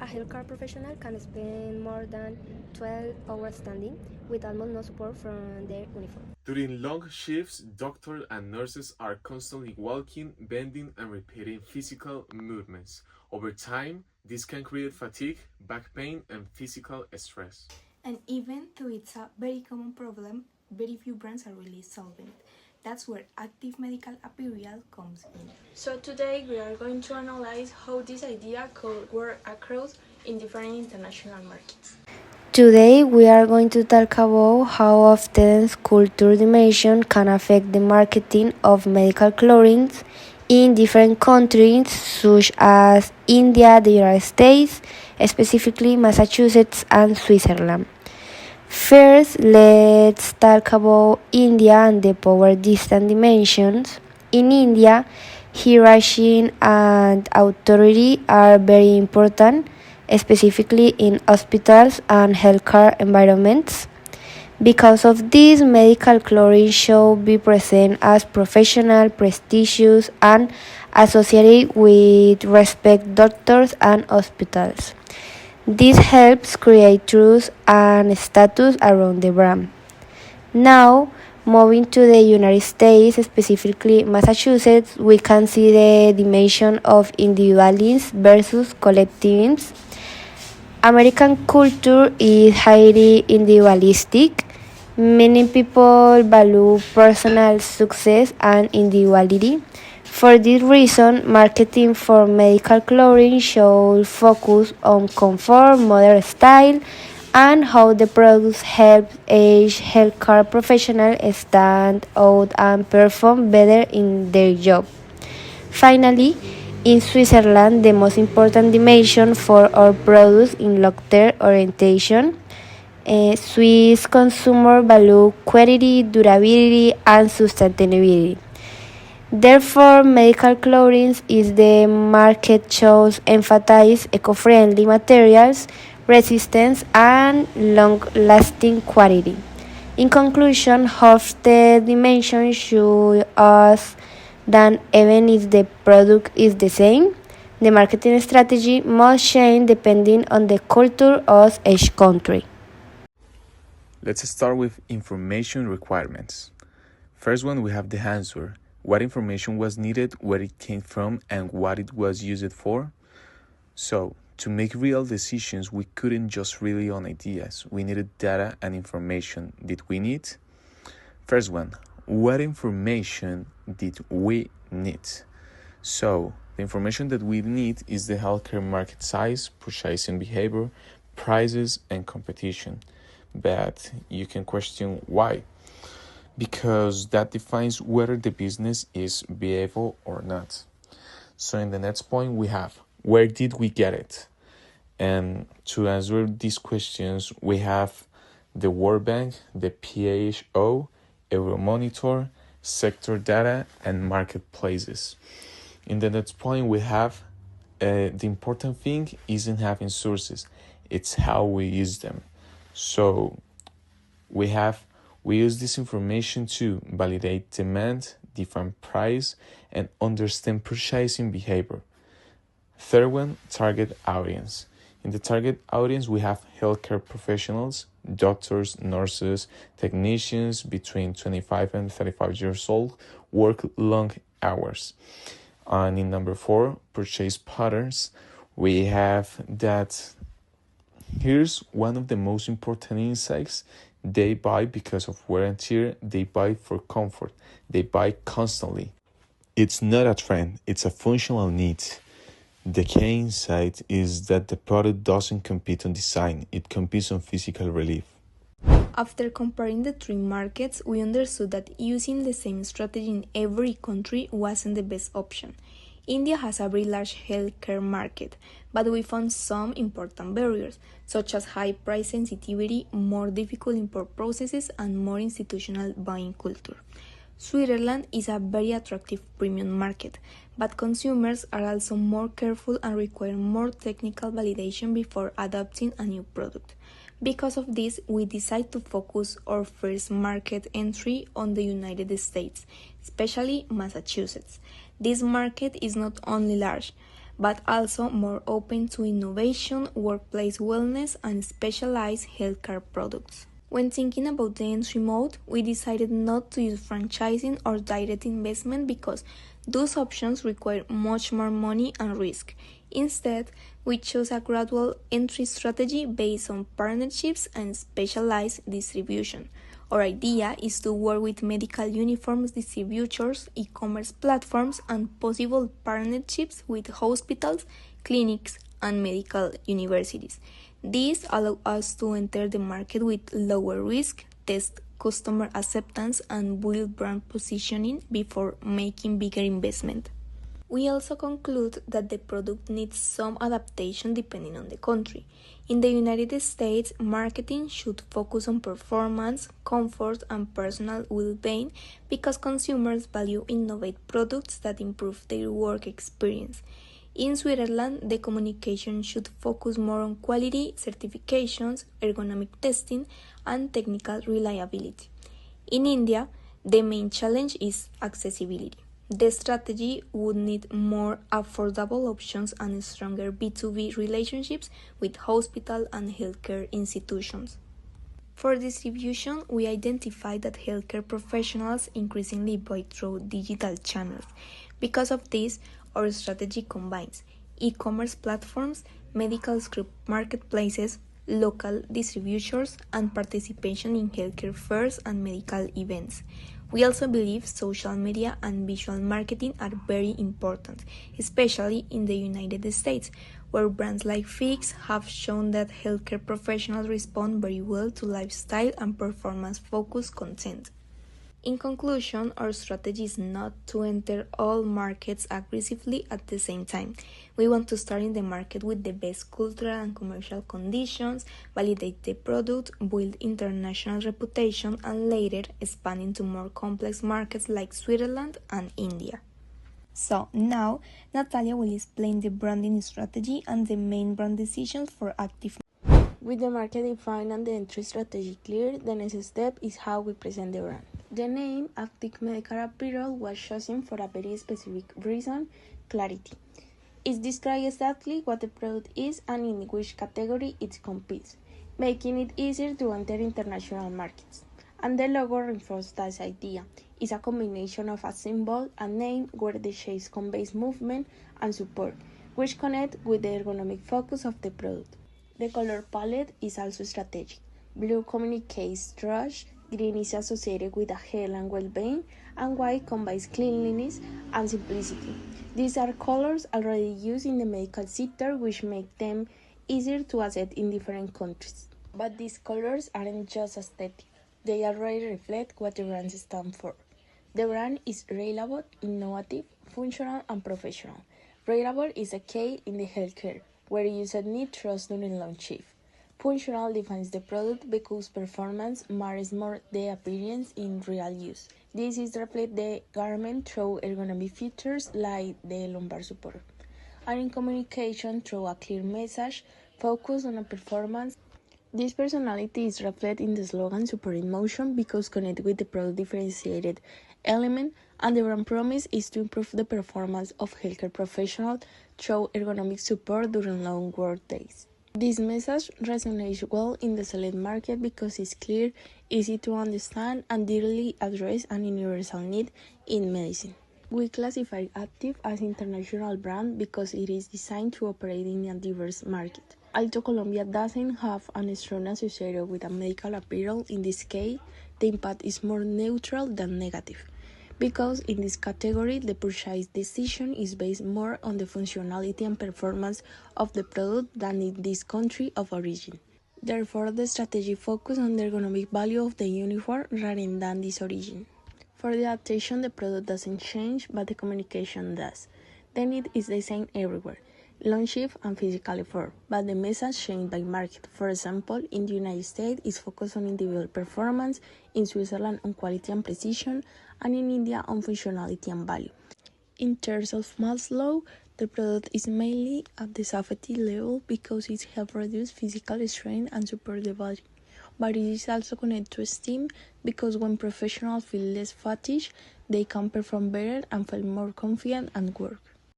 A healthcare professional can spend more than 12 hours standing with almost no support from their uniform. During long shifts, doctors and nurses are constantly walking, bending, and repeating physical movements. Over time, this can create fatigue, back pain, and physical stress. And even though it's a very common problem, very few brands are really solving it. That's where active medical apparel comes in. So today we are going to analyze how this idea could work across in different international markets. Today, we are going to talk about how often culture dimension can affect the marketing of medical clothing in different countries, such as India, the United States, specifically Massachusetts and Switzerland. First, let's talk about India and the power distance dimensions. In India, hierarchy and authority are very important, specifically in hospitals and healthcare environments. Because of this, medical clothing should be present as professional, prestigious, and associated with respect doctors and hospitals. This helps create trust and status around the brand. Now, moving to the United States, specifically Massachusetts, we can see the dimension of individualism versus collectivism. American culture is highly individualistic. Many people value personal success and individuality. For this reason, marketing for medical clothing should focus on comfort, modern style, and how the products help age healthcare professionals stand out and perform better in their job. Finally, in Switzerland, the most important dimension for our products in long-term orientation, Swiss consumer value quality, durability, and sustainability. Therefore, medical clothing is the market shows emphasize eco-friendly materials, resistance, and long-lasting quality. In conclusion, half the dimension show us that even if the product is the same, the marketing strategy must change depending on the culture of each country. Let's start with information requirements. First one, we have the answer. What information was needed, where it came from, and what it was used for? So, to make real decisions, we couldn't just rely on ideas. We needed data and information. Did we need? First one, what information did we need? So, the information that we need is the healthcare market size, purchasing behavior, prices, and competition. But you can question why. Because that defines whether the business is viable or not. So in the next point we have, where did we get it? And to answer these questions, we have the World Bank, the PHO, Euromonitor, sector data, and marketplaces. In the next point we have, the important thing isn't having sources, it's how we use them. So we use this information to validate demand, define price, and understand purchasing behavior. Third one, target audience. In the target audience, we have healthcare professionals, doctors, nurses, technicians between 25 and 35 years old, work long hours. And in number 4, purchase patterns, we have that here's one of the most important insights. They buy because of wear and tear. They buy for comfort. They buy constantly. It's not a trend. It's a functional need. The key insight is that the product doesn't compete on design. It competes on physical relief. After comparing the three markets, we understood that using the same strategy in every country wasn't the best option. India has a very large healthcare market, but we found some important barriers, such as high price sensitivity, more difficult import processes, and more institutional buying culture. Switzerland is a very attractive premium market, but consumers are also more careful and require more technical validation before adopting a new product. Because of this, we decided to focus our first market entry on the United States, especially Massachusetts. This market is not only large, but also more open to innovation, workplace wellness, and specialized healthcare products. When thinking about the entry mode, we decided not to use franchising or direct investment because those options require much more money and risk. Instead, we chose a gradual entry strategy based on partnerships and specialized distribution. Our idea is to work with medical uniforms distributors, e-commerce platforms, and possible partnerships with hospitals, clinics, and medical universities. These allow us to enter the market with lower risk, test customer acceptance, and build brand positioning before making bigger investment. We also conclude that the product needs some adaptation depending on the country. In the United States, marketing should focus on performance, comfort, and personal well-being because consumers value innovative products that improve their work experience. In Switzerland, the communication should focus more on quality, certifications, ergonomic testing, and technical reliability. In India, the main challenge is accessibility. The strategy would need more affordable options and stronger B2B relationships with hospital and healthcare institutions. For distribution, we identified that healthcare professionals increasingly buy through digital channels. Because of this, our strategy combines e-commerce platforms, medical script marketplaces, local distributors, and participation in healthcare fairs and medical events. We also believe social media and visual marketing are very important, especially in the United States, where brands like Fix have shown that healthcare professionals respond very well to lifestyle and performance-focused content. In conclusion, our strategy is not to enter all markets aggressively at the same time. We want to start in the market with the best cultural and commercial conditions, validate the product, build international reputation, and later expand into more complex markets like Switzerland and India. So now, Natalia will explain the branding strategy and the main brand decisions for Active. With the market defined and the entry strategy clear, the next step is how we present the brand. The name Active Medical Apparel was chosen for a very specific reason: clarity. It describes exactly what the product is and in which category it competes, making it easier to enter international markets. And the logo reinforces this idea. It's a combination of a symbol and name where the shape conveys movement and support, which connect with the ergonomic focus of the product. The color palette is also strategic. Blue communicates trust, green is associated with health and well-being, and white combines cleanliness and simplicity. These are colors already used in the medical sector, which make them easier to accept in different countries. But these colors aren't just aesthetic. They already reflect what the brand stands for. The brand is reliable, innovative, functional, and professional. Reliable is a key in the healthcare, where users need trust during long shift. Functional defines the product because performance matters more than appearance in real use. This is reflected the garment through ergonomic features like the lumbar support, and in communication through a clear message focused on a performance. This personality is reflected in the slogan Support in Motion because connected with the product differentiated element, and the brand promise is to improve the performance of healthcare professionals through ergonomic support during long work days. This message resonates well in the select market because it's clear, easy to understand, and directly addresses an universal need in medicine. We classify Active as an international brand because it is designed to operate in a diverse market. Although Colombia doesn't have a strong association with a medical apparel, in this case, the impact is more neutral than negative, because in this category, the purchase decision is based more on the functionality and performance of the product than in this country of origin. Therefore, the strategy focuses on the ergonomic value of the uniform rather than this origin. For the adaptation, the product doesn't change, but the communication does. The need is the same everywhere, long shift and physical effort, but the message changed by market. For example, in the United States, it's focused on individual performance, in Switzerland on quality and precision, and in India on functionality and value. In terms of mass low, the product is mainly at the safety level because it helps reduce physical strain and support the body. But it is also connected to esteem because when professionals feel less fatigued, they can perform better and feel more confident at work.